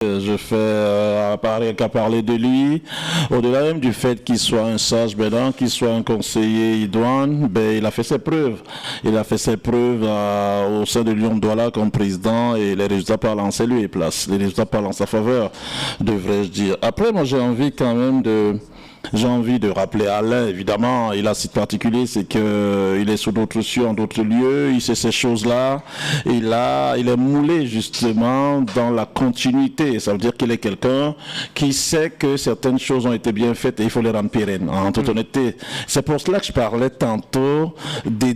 Je fais qu'à parler de lui, au-delà même du fait qu'il soit un sage bénin, qu'il soit un conseiller idoine, ben, il a fait ses preuves. Il a fait ses preuves au sein de Lyon Douala comme président et les résultats parlent en ses lieux et places. Les résultats parlent en sa faveur, devrais-je dire. Après, moi j'ai envie quand même de rappeler Alain, évidemment, il a un site particulier, c'est qu'il est sous d'autres cieux, en d'autres lieux, il sait ces choses-là, il est moulé justement dans la continuité, ça veut dire qu'il est quelqu'un qui sait que certaines choses ont été bien faites et il faut les rendre pérennes, en toute honnêteté. C'est pour cela que je parlais tantôt de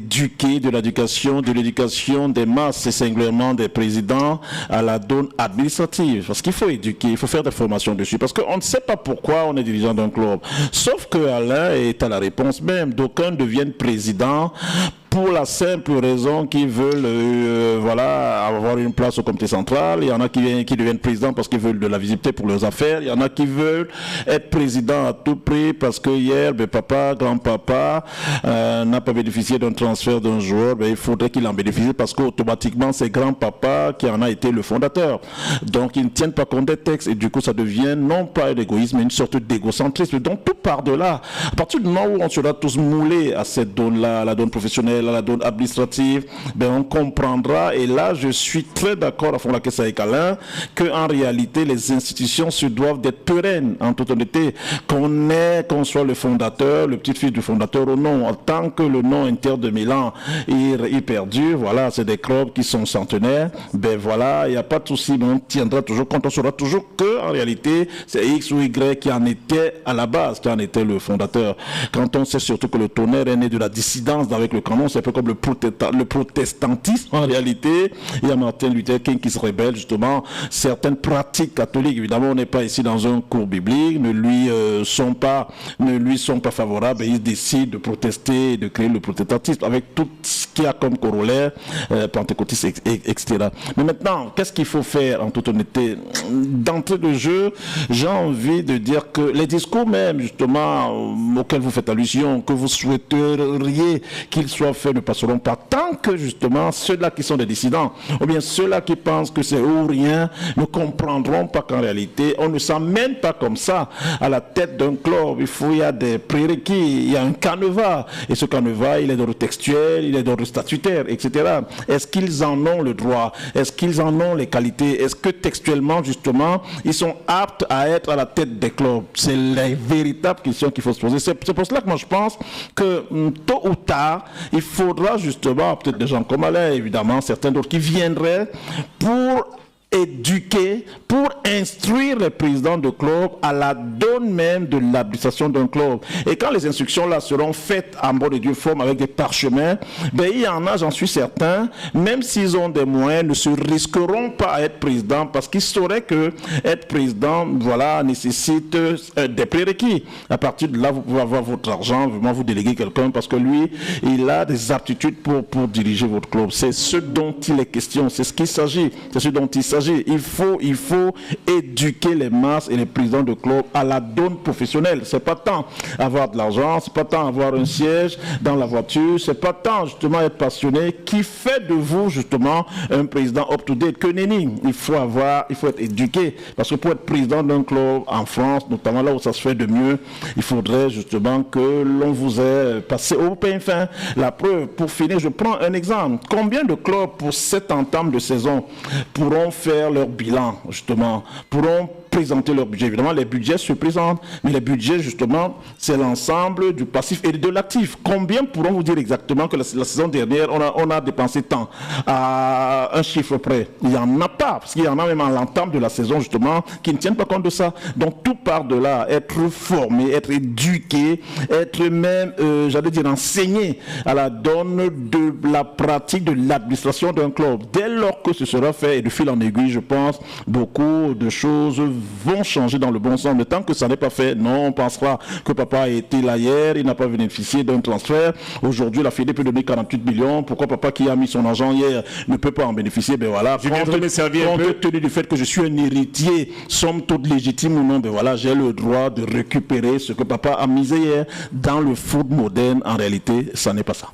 l'éducation des masses et singulièrement des présidents à la donne administrative, parce qu'il faut éduquer, il faut faire des formations dessus, parce qu'on ne sait pas pourquoi on est dirigeant d'un club. Sauf que Alain est à la réponse même. D'aucuns deviennent présidents pour la simple raison qu'ils veulent avoir une place au comité central. Il y en a qui deviennent présidents parce qu'ils veulent de la visibilité pour leurs affaires. Il y en a qui veulent être président à tout prix parce que hier, papa, grand-papa n'a pas bénéficié d'un transfert d'un joueur. Il faudrait qu'il en bénéficie parce qu'automatiquement, c'est grand-papa qui en a été le fondateur. Donc, ils ne tiennent pas compte des textes et du coup, ça devient non pas un égoïsme, mais une sorte d'égocentrisme. Donc, tout part de là. À partir du moment où on sera tous moulés à cette donne-là, à la donne professionnelle, à la donne administrative, on comprendra, et là je suis très d'accord à fond la caisse avec Alain, qu'en réalité les institutions se doivent d'être pérennes, en toute honnêteté, qu'on soit le fondateur, le petit-fils du fondateur ou non, tant que le nom Inter de Milan est perdu, voilà, c'est des clubs qui sont centenaires, voilà, il n'y a pas de souci, mais on tiendra toujours compte, on saura toujours que en réalité c'est X ou Y qui en était à la base, qui en était le fondateur. Quand on sait surtout que le Tonnerre est né de la dissidence avec le canon, c'est un peu comme le protestantisme en réalité. Il y a Martin Luther King qui se rebelle justement. Certaines pratiques catholiques, évidemment on n'est pas ici dans un cours biblique, ne lui sont pas favorables, et il décide de protester et de créer le protestantisme avec tout ce qu'il y a comme corollaire, pentecôtiste, etc. Mais maintenant, qu'est-ce qu'il faut faire en toute honnêteté? D'entrée de jeu, j'ai envie de dire que les discours même justement auxquels vous faites allusion, que vous souhaiteriez qu'ils soient faits, ne passeront pas tant que justement ceux-là qui sont des dissidents ou bien ceux-là qui pensent que c'est ou rien ne comprendront pas qu'en réalité on ne s'emmène pas comme ça à la tête d'un club. Il y a des prérequis, il y a un canevas, et ce canevas il est d'ordre textuel, il est d'ordre statutaire, etc. Est-ce qu'ils en ont le droit? Est-ce qu'ils en ont les qualités? Est-ce que textuellement justement ils sont aptes à être à la tête des clubs? C'est les véritables questions qu'il faut se poser. C'est pour cela que moi je pense que tôt ou tard il faudra justement, peut-être des gens comme Alain, évidemment, certains d'autres qui viendraient pour éduquer, pour instruire les présidents de club à la donne même de l'administration d'un club. Et quand les instructions là seront faites en bonne et due forme avec des parchemins, il y en a, j'en suis certain, même s'ils ont des moyens, ne se risqueront pas à être président parce qu'ils sauraient que être président, voilà, nécessite des prérequis. À partir de là, vous pouvez avoir votre argent, vraiment vous déléguer quelqu'un parce que lui, il a des aptitudes pour diriger votre club. C'est ce dont il est question, c'est ce qu'il s'agit, c'est ce dont il s'agit. Il faut éduquer les masses et les présidents de club à la donne professionnelle. C'est pas tant avoir de l'argent, c'est pas tant avoir un siège dans la voiture, c'est pas tant justement être passionné qui fait de vous justement un président up-to-date que nenni. Il faut être éduqué parce que pour être président d'un club en France, notamment là où ça se fait de mieux, il faudrait justement que l'on vous ait passé au pain fin. La preuve, pour finir, je prends un exemple. Combien de clubs pour cette entame de saison pourront faire leur bilan, justement, pourront présenter leur budget. Évidemment, les budgets se présentent, mais les budgets, justement, c'est l'ensemble du passif et de l'actif. Combien pourront vous dire exactement que la saison dernière, on a dépensé tant à un chiffre près? Il n'y en a pas, parce qu'il y en a même à l'entame de la saison, justement, qui ne tiennent pas compte de ça. Donc, tout part de là, être formé, être éduqué, être même, j'allais dire, enseigné à la donne de la pratique de l'administration d'un club. Dès lors que ce sera fait, et de fil en aiguille, je pense, beaucoup de choses vont changer dans le bon sens. Mais tant que ça n'est pas fait, non, on pensera que papa a été là hier, il n'a pas bénéficié d'un transfert. Aujourd'hui, la Fédé peut donner 48 millions. Pourquoi papa qui a mis son argent hier ne peut pas en bénéficier? Voilà. Compte tenu du fait que je suis un héritier, somme toute légitime ou non, voilà, j'ai le droit de récupérer ce que papa a misé hier. Dans le foot moderne, en réalité, ça n'est pas ça.